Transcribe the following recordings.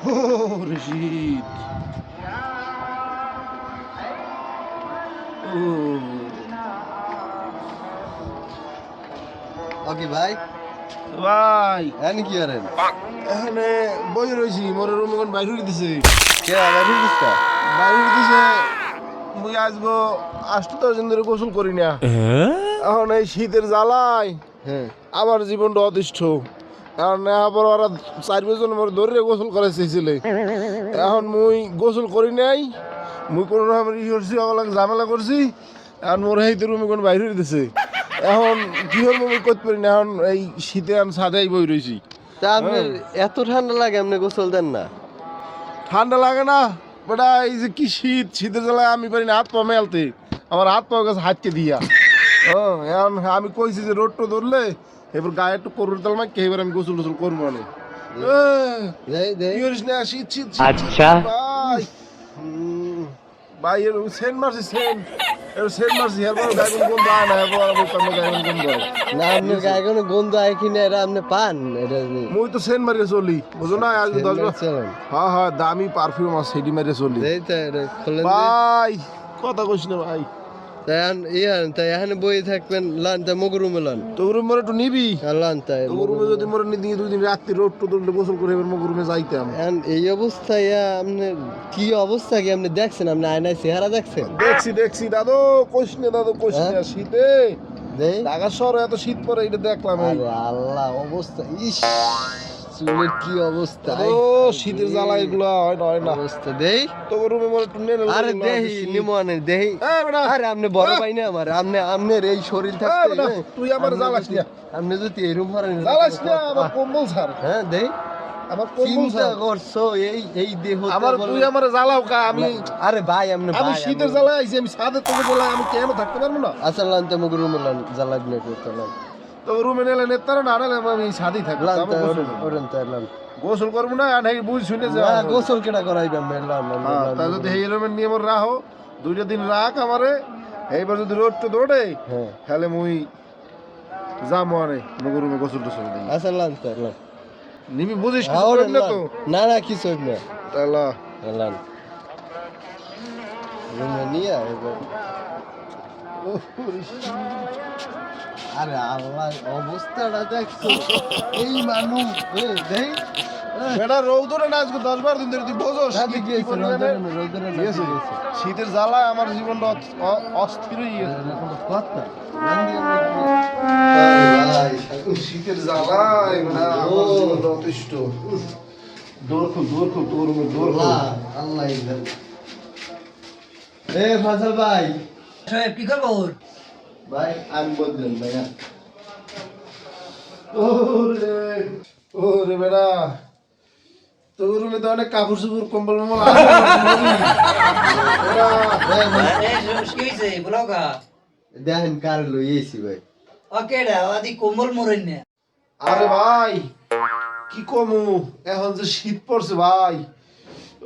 ওরে শীত। ও ওকে ভাই ভাই এখানে কি করেন? এখানে বই রয়েছি, মোর রুমে কোন বাইরে দিছে, কে আবার দিস্তা? বাইরে দিছে। মুই আসবো 8-10 দিন ধরে গোসল করি না। এখন এই শীতের জ্বালায় হ্যাঁ আমার জীবনটা অতিষ্ঠ। এখন আবার ওরা 4-5 জন মোর ধরে গোসল করে চেয়েছিলে। এখন মুই গোসল করি নাই, মুই কোনো রকম করছি, ওগুলো ঝামেলা করছি। এখন মোর এই রুমে কোন বাইরে দিছে। এখন কি হল মুই করতে পারি না। এখন এই শীতে আমি ছাদেই বই রয়েছি। তা আপনার এত ঠান্ডা লাগে আপনি গোসল দেন না? ঠান্ডা লাগে না বেটা, এই যে কি শীত, শীতের জ্বালায় আমি পারি না হাত পা মেলতে, আমার হাত পা গেছে হাতকে দিয়া। এখন আমি কইছি যে রোডটা ধরলে এবার গায়ে একটু করুর তেল মাইকে এবার আমি গোসল টোসল করবো মানে। দেই দেই কি করিস না, শীত শীত শীত, আচ্ছা ভাই। ভাই এর সেন্ট মারছি, সেন্ট মারছি, এরপর গায়ে কোনো গন্ধ আয় না, এরপর আমি কামে গায়ে কোনো গন্ধ হয় না আপনার গায়ে কোনো গন্ধ আয় কিনা এটা আপনি পান? এটা মুই তো সেন্ট মারিয়ে চলি, বুঝো না? আজ 10 বার চলেন হ্যাঁ হ্যাঁ দামি পারফিউম আছে সেটি মারিয়ে চলি। দেই তো এটা খুলেন ভাই কথা কইস না ভাই। তাই এখানে বই থাকবেন লান তাই মগ রুমে লান তোর রুমে একটু নিবি, লান তাই তোর রুমে যদি মোর নিয়ে 2 দিন রাত্রি রোড টো ধরলে গোসল করে এবার মোর রুমে যাইতাম। এই অবস্থায় আপনি কি অবস্থা কি আপনি দেখছেন? আপনি আয়নায় চেহারা দেখছেন? দেখছি দাদু, কইস না দাদু, কইস না। শীতে দেই ঢাকা শহরে এত শীত পড়ে এটা দেখলাম। এই আরে আল্লাহ অবস্থা, ইস চুলের কি অবস্থা! ও শীতের জ্বালা এগুলা হয় না। অবস্থা দেই তোর রুমে মোর একটু নেলে আরে দেহি নিমনে দেহি। আরে আপনি বড় ভাই না আমার, আপনার এই শরীর থাকতে তুই আমার জ্বালাস না, আপনি যদি এরকম করেন জ্বালাস না, আমার কম্বল ছাড়। হ্যাঁ দেই আমার কম্বল চিন্তা ছাড়। করছো এই দেহ আমার তুই আমার জ্বালাও কা, আমি আরে ভাই আপনি আমি ভাই শীতের জ্বালায় আইছি, আমি সাদে তোকে জ্বালায় আমি কেন থাকতে পারবো না? আসলাম তো মুগ রুমে লান জ্বালাগ না করতে লান তো রুমে নেলে নেতার না আনালে আমি সাদি থাকবো। লান আমি তাই গোসল করবো। ওরেন তাই লান গোসল করবো না, আর এই বুঝ শুনে যা। না গোসল কেডা করাইবেন লান হ্যাঁ তা যদি এই রুমের নিয়ে মোর রাখো 2টা দিন রাখ আমারে, এইবার যদি রোড তো দৌড়ে হ্যাঁ তাহলে মুই যাবো আরে মগর রুমে গোসল টোসল দিই। আসলাম তাই লান নিবি বুঝিস কিছু করবি না তো? না না কিছু হইব না তাহলে লান রুমে নিয়ে এবার আরে আল্লাহ অবস্থাটা দেখছো এই মানুষ দেই বেটা রৌদরে না আজকে 10-12 দিন ধরে তুই বোঝো রাতে গিয়েছে রোদরে গিয়েছে। শীতের জ্বালায় আমার জীবনটা অস্থির হয়ে গেছে। কথা শীতের জ্বালায় মানে আমার জীবনটা অতিষ্ঠ। দৌড় খুব তোর রুমে দৌড় খুব। আল্লাহ এ ফজল ভাই সাহেব কি খবর? ভাই আমি বদলেন ভাইয়া ওরে বেটা তোর রুমে তো অনেক কাপড় চোপড় কম্বল মম্বল কি হয়েছে বলো কা? দেখেন কার লইয়েছি ভাই ওকে রে আদি কম্বল মরেন না। আরে ভাই কি কমু, এখন যে শীত পড়ছে ভাই,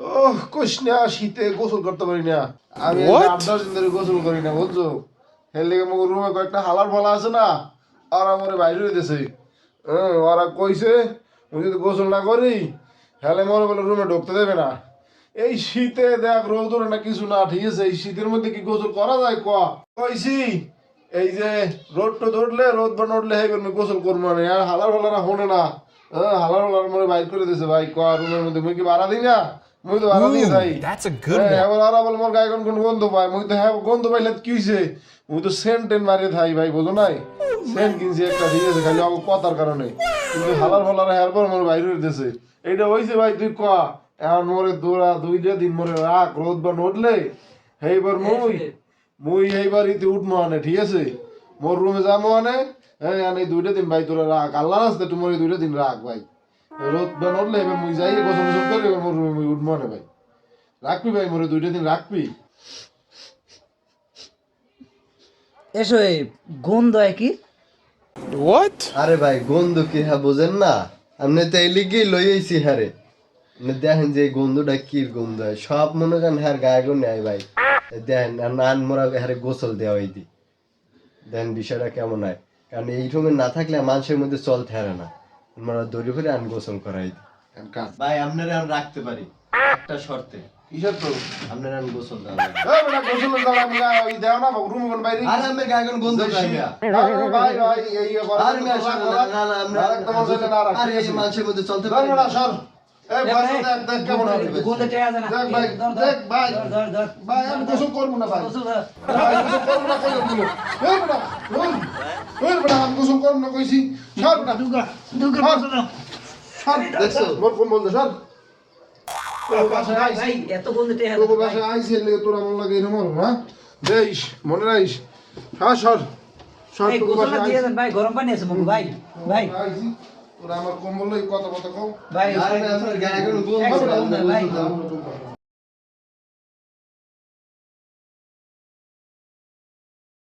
ওহ কইস না, শীতে গোসল করতে পারি না আমি। 8-10 দিন ধরে গোসল করি না বুঝছো। এর লেগে আমার রুমে কয়েকটা হালার ফালা আছে না, আর আমার বাইরে হইতেছে। ওরা কইছে আমি যদি গোসল না করি হেলে মনে বলে রুমে ঢুকতে দেবে না। এই শীতে দেখ রোদ না কিছু না, ঠিক আছে? এই শীতের মধ্যে কি গোসল করা যায় কইছি? এই যে রোদ তো ধরলে রোদ বা নড়লে হেবে আমি গোসল করবো না, আর হালার ফালারা হনে না। হালার ফালার মনে বাইর করে দিয়েছে ভাই, রুমের মধ্যে মুই কি ভাড়া দিই না? মুই তো ভাড়া দিয়ে যাই। এবার আর বল মোর গায়ে কোন গন্ধ পায়, মুই তো হ্যাঁ গন্ধ পাইলে কি হয়েছে, মুই তো সেন্ট টেন মারিয়ে থাই ভাই, বোঝো নাই? সেন্ট কিনছি একটা, ঠিক আছে? খালি আমার কথার কারণে। কিন্তু হালার ফালারা হেয়ার পর মোর বাইরে দিয়েছে। এইটা হয়েছে ভাই, তুই এখন মোরে দৌড়া 2টা দিন মোরে রাখ, রোদ বা নড়লে এইবার মুই এইবার ইতে উঠবো আনে, ঠিক আছে? মোর রুমে যাবো আনে, হ্যাঁ এই 2টা দিন ভাই তোরা রাখ, আল্লাহ রাস্তা তুই মোরে 2টা দিন রাখ ভাই। রোদ বা নড়লে এবার মুই যাই গোসল গোসল করি, এবার মোর রুমে মুই উঠবো আনে ভাই। রাখবি ভাই মোরে 2টা দিন রাখবি? এসো এই গন্ধ কি? আরে ভাই গন্ধ কি হ্যাঁ বোঝেন না? আপনি তো এই লিগি লইয়েছি হারে দেখেন যে গন্ধটা কি গন্ধ হয়, সব মনে করেন হ্যাঁ গায়ে গো নেয় ভাই। দেখেন নান মোরা হারে গোসল দেওয়া হয় দি, দেখেন বিষয়টা কেমন হয়। কারণ এই রুমে না থাকলে মানুষের মধ্যে চলতে হারে না, মোরা দড়ি ফিরে আন গোসল করাই দি। কাট ভাই আপনারা আমি রাখতে পারি একটা শর্তে। কিসের তো আপনারা আমি গোসল দাও। এই বেটা গোসল দাও আমি ওই দেও না রুম কোন বাইরে আর আমি গায়ন গন্ধ খাই না। ভাই ভাই এই আর আমি আসলে না না আমরা একদম মজা না রাখ আরে এই মানুষের মধ্যে চলতে ধর পারি বেটা না। সর এই বস দেখ দেখ কেমন হবে গন্ধে টেয়া যায় না দেখ ভাই দেখ ভাই ধর ভাই আমি গোসল করব না ভাই গোসল ধর ভাই গোসল করব না কইলো দিল এই বেটা ওই বেটা আমি গোসল করব না কইছি সর বেটা দুগা গোসল দাও সর দেখছো মোর কোন বলতে সর তোর পাশে আইস ভাই এত গন্ধে টেয়া তোর পাশে আইছে লে তোর আমল লাগে এরকম হবে না দেইস মনে রাখিস হ্যাঁ সর সর এই তোর গোসলটা পাশে দিয়ে আইস দেন ভাই গরম পানি আছে মুগু ভাই ভাই আইছি তোরা আমার কম্বল লই কথা কথা কও ভাই আর আমি আপনার গায়ন গন্ধ একদম খাই না। ভাই গোসল দাও